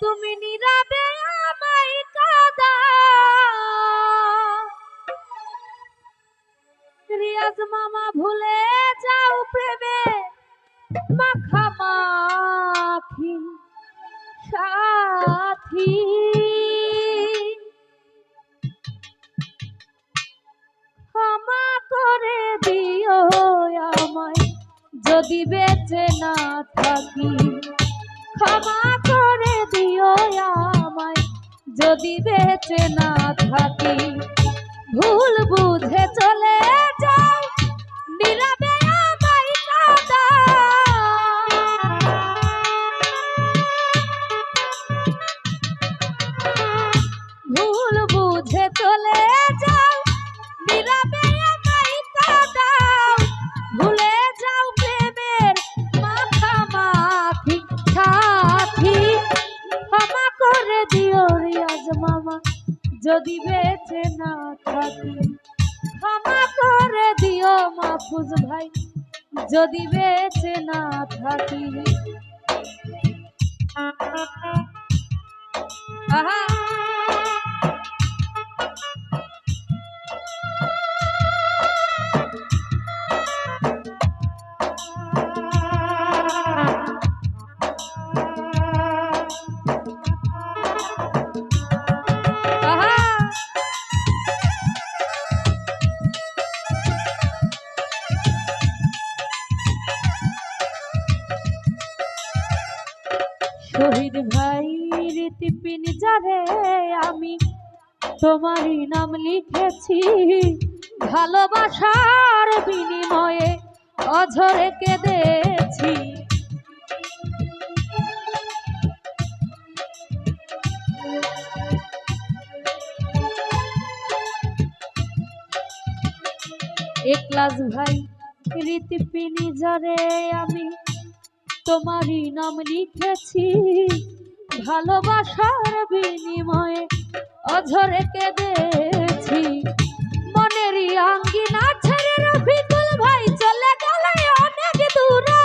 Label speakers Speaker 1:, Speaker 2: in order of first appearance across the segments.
Speaker 1: তুমি নীরবে আমায় কাঁদাও, রিয়াজ মামা ভুলে যাও প্রেমে মাখামাখি সাথী। ক্ষমা করে দিও আমায় যদি বেঁচে না থাকি, ক্ষমা করে দিও আমায় যদি বেঁচে না থাকি। ভুল বুঝে চলে যাও নীরবে আমায় কাঁদাও, ভুল বুঝে চলে যাও নীরবে আমায় কাঁদাও, ভুলে যাও প্রেমের মাখামাখি সাথী। ক্ষমা করে দিও রিয়াজ মামা যদি বেঁচে না থাকি, ক্ষমা করে দিও মাহফুজ ভাই যদি বেঁচে না থাকি। আহা শহীদ ভাই রীতিপিন যারে আমি তোমারই নাম লিখেছি, ভালোবাসার বিনিময়ে অঝরে কেঁদেছি। একলাস ভাই রীতিপিনি যারে আমি তোমারই নাম লিখেছি, ভালোবাসার বিনিময়ে অঝরে কেঁদেছি। মনেরই আঙ্গিনা ছেড়ে রফিকুল ভাই চলে গেলে অনেক দূরে,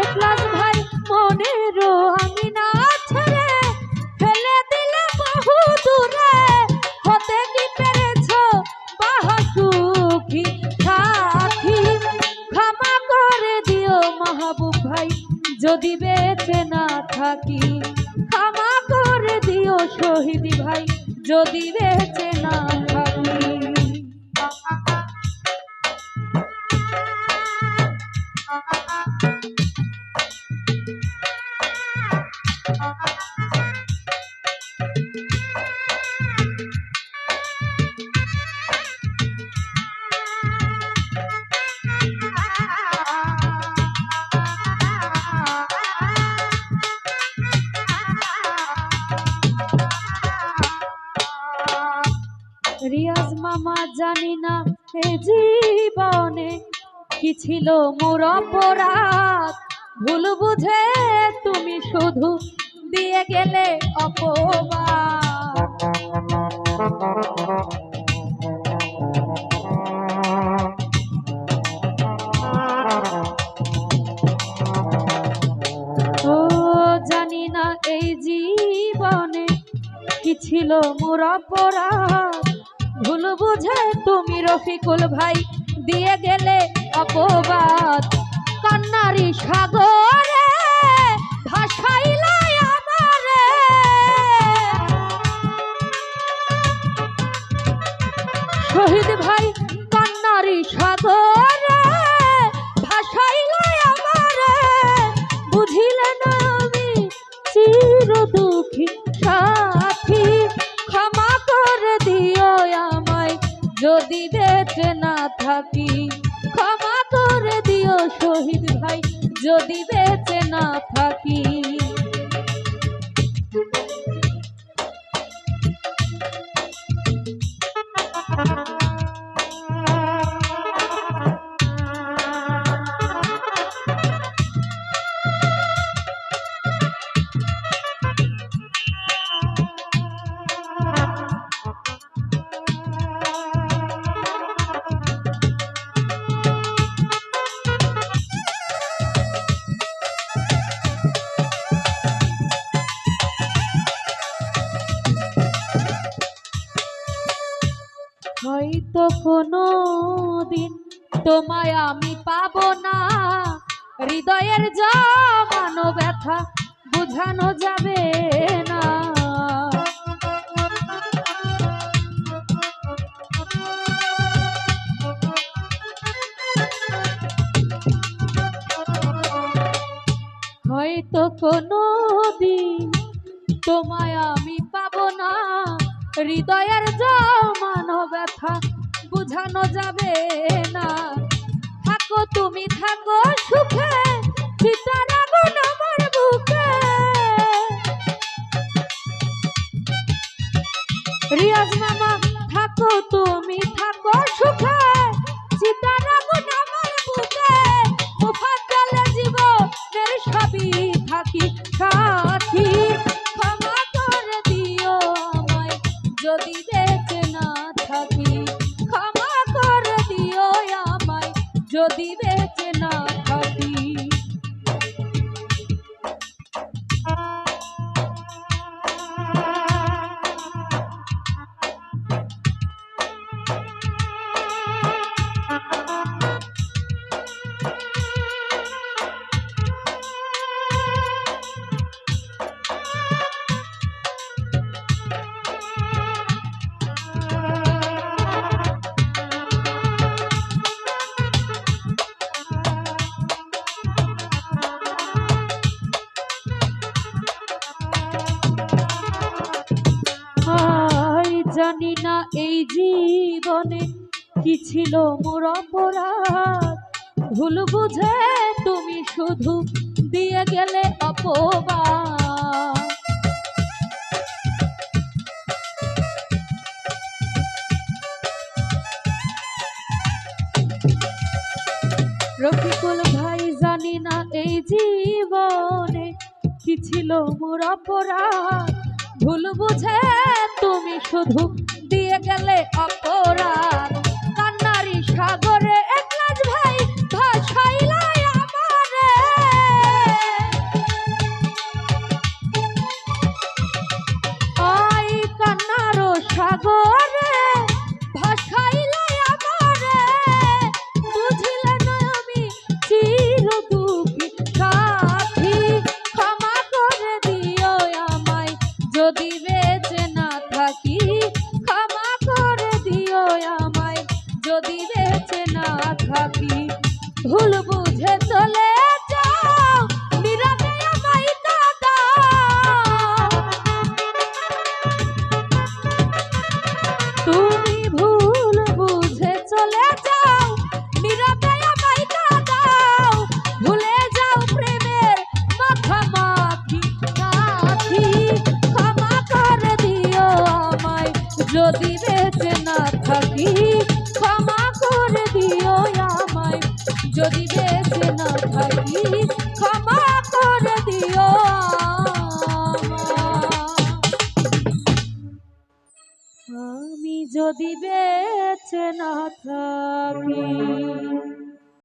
Speaker 1: একলাস ভাই মনেরও আঙ্গিনা ছেড়ে ফেলে দিলে বহু দূরে। হতে কি পেরেছ বাহাসুখী সাথী, ক্ষমা করে দিও মাহবুব ভাই যদি বেঁচে না থাকি, ক্ষমা করে দিও শহীদ ভাই যদি বেঁচে না থাকি। রিয়াজ মামা জানি না এ জীবনে কি ছিল মোর অপরাধ, ভুল বুঝে তুমি শুধু দিয়ে গেলে অপবাদ। ও জানি না এই জীবনে কি ছিল মোর অপরাধ, ভুল বুঝে তুমি রফিকুল ভাই দিয়ে গেলে অপবাদ। কান্নারি সাগরে ভাসাইলাই আমারে, শহীদ ভাই কান্নারি সাগরে ভাসাইলাই আমারে। বুঝিলে না আমি চির দুঃখী সাথী, ক্ষমা করে দিও আমায় যদি বেঁচে না থাকি, ক্ষমা করে দিও শহীদ ভাই যদি বেঁচে না থাকি। হয়তো কোনো দিন তোমায় আমি পাবো না, হৃদয়ের জমানো ব্যথা বোঝানো যাবে না। হয়তো কোনো দিন তোমায় আমি পাবো না, হৃদয়ের জমানো ব্যথা বুঝানো যাবে না। থাকো তুমি থাকো সুখে, চিতার আগুন আমার বুকে। রিয়াজ মামা থাকো তুমি থাকো সুখে, চিতার আগুন আমার বুকে। মুফাজ্জল জীবনের সবই থাকি সাথী, ক্ষমা করে দিও আমায় যদি বেঁচে না থাকি। ক্ষমা করে দিও আমায় যদি বেঁচে না থাকি। জানি না এই জীবনে কি ছিল মোর অপরাধ, ভুল বুঝে তুমি শুধু দিয়ে গেলে অপবাদ। রফিকুল ভাই জানি না এই জীবনে কি ছিল মোর অপরাধ, ভুল বুঝে তুমি শুধু দিয়ে গেলে অপরাধ। কান্নারি সাগরে একলাজ ভাই ভাসাইলাই আমারে, ওই কান্নার সাগরে ভাসাইলাই আমারে। বুঝিলে না আমি চির দুঃখী সাথী, ক্ষমা করে দিও আমায় যদি বেঁচে না থাকি। ক্ষমা করে দিও আমায় যদি বেঁচে না থাকি। ভুল বুঝে চলে যাও নীরবে আমায় কাঁদাও, তুমি ভুল বুঝে চলে যাও নীরবে আমায় কাঁদাও। ভুলে যাও প্রেমের মাখামাখি সাথী, ক্ষমা করে দিও আমায় যদি বেঁচে না থাকি। ক্ষমা করে দিও আমায় যদি বেঁচে না থাকি। ক্ষমা করে দিও আমায় আমি যদি বেঁচে না থাকি।